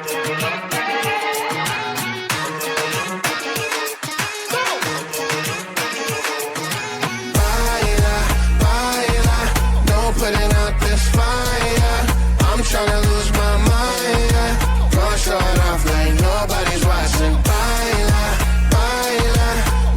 Baila, baila, no putting out this fire. I'm tryna lose my mind, yeah. Gonna show it off like nobody's watching. Baila, baila,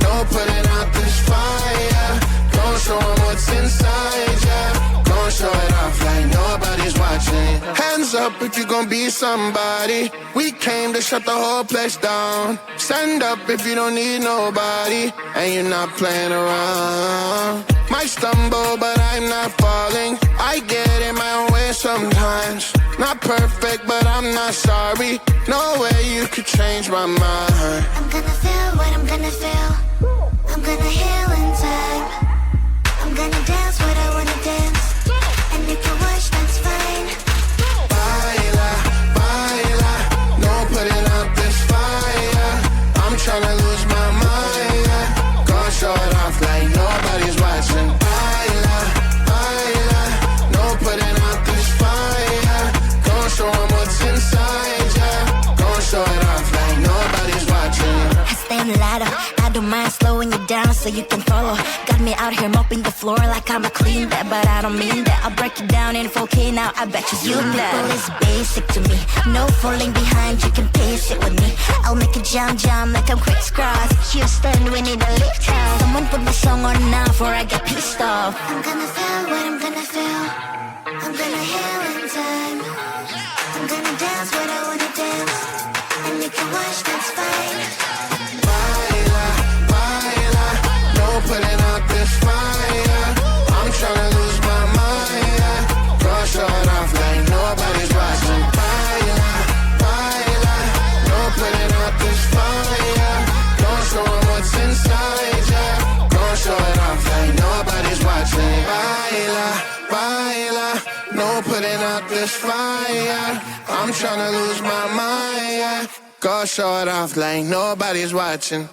no putting out this fire. Gonna show 'em what's inside, yeah. Gonna show it off like nobody's watching. Hands up if you gon' be somebody. We came to shut the whole place down. Stand up if you don't need nobody and you're not playing around. Might stumble, but I'm not falling. I get in my own way sometimes. Not perfect, but I'm not sorry. No way you could change my mind. I'm gonna feel what I'm gonna feel. I'm gonna heal in time. I'm gonna dance what I wanna dance. And if you watch, that's fine. Baila, baila, no putting out this fire. I'm tryna lose my mind, yeah. Gonna show it off like nobody's watching. Baila, baila, no putting out this fire. Gonna show 'em what's inside, yeah. Gonna show it off like nobody's watching. I stay on the ladder. I don't mind slowing you down so you can follow. Got me out here mopping the floor like I'm a clean that, but I don't mean that. I'll break it down in 4K now. I bet you that. It's basic to me. No falling behind. You can pace it with me. I'll make it jump like I'm quick cross. Houston, we need a lift out. Someone put my song on now before I get pissed off. I'm gonna feel what I'm gonna feel. I'm gonna heal in time. I'm gonna dance what I wanna dance. And you can watch, that's fine. Baila, baila, no putting out this fire. I'm tryna lose my mind, yeah. Gonna show it off like nobody's watching. Baila, baila, no putting out this fire. Gonna show 'em what's inside, yeah. Gonna show it off like nobody's watching. Baila, baila, no putting out this fire. I'm tryna lose my mind, yeah. Go show it off like nobody's watching.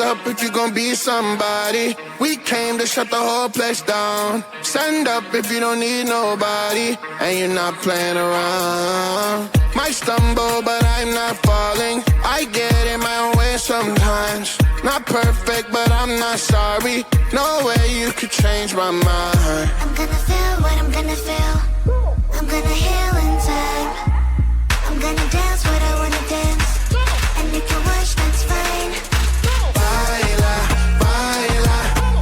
up if you gon' be somebody. We came to shut the whole place down. Stand up if you don't need nobody, and you're not playing around. Might stumble, but I'm not falling. I get in my own way sometimes. Not perfect, but I'm not sorry. No way you could change my mind. I'm gonna feel what I'm gonna feel. I'm gonna heal in time. I'm gonna dance what I wanna dance. And if you watch, that's fine. Baila, baila,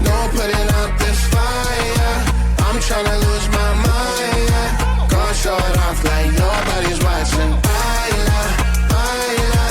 no putting out this fire. I'm tryna lose my mind, yeah. Gonna show it off like nobody's watching. Baila, baila,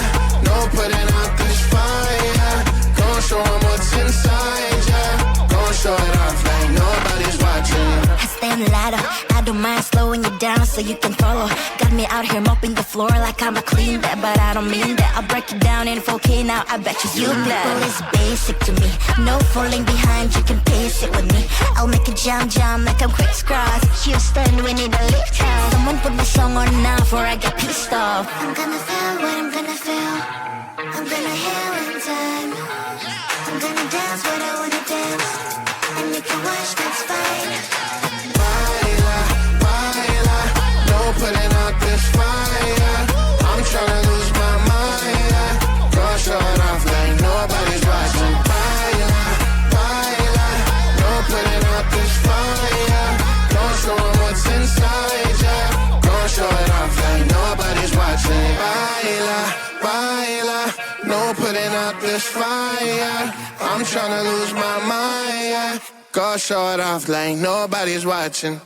no putting out this fire. Gonna show 'em what's inside, yeah. Gonna show it off like nobody's watching. I stand louder, I don't mind slowing you down so you can follow. Got me out here mopping the floor like I'm a clean that, but I don't mean that. I'll break it down in 4K now, I bet you people is basic to me. No falling behind, you can pace it with me. I'll make a jump like I'm crisscross. Houston, we need a lift out. Someone put my song on now before I get pissed off. I'm gonna feel what I'm gonna feel. I'm gonna heal in time. I'm gonna dance what I wanna dance. And if you watch, that's fine. Baila, baila, no putting out this fire. I'm tryna lose my mind, yeah. Gonna show it off like nobody's watching. Baila, baila, no putting out this fire. Gonna show 'em what's inside, yeah. Gonna show it off like nobody's watching. Baila, baila, no putting out this fire. I'm tryna lose my mind, yeah. Gonna show it off like nobody's watching.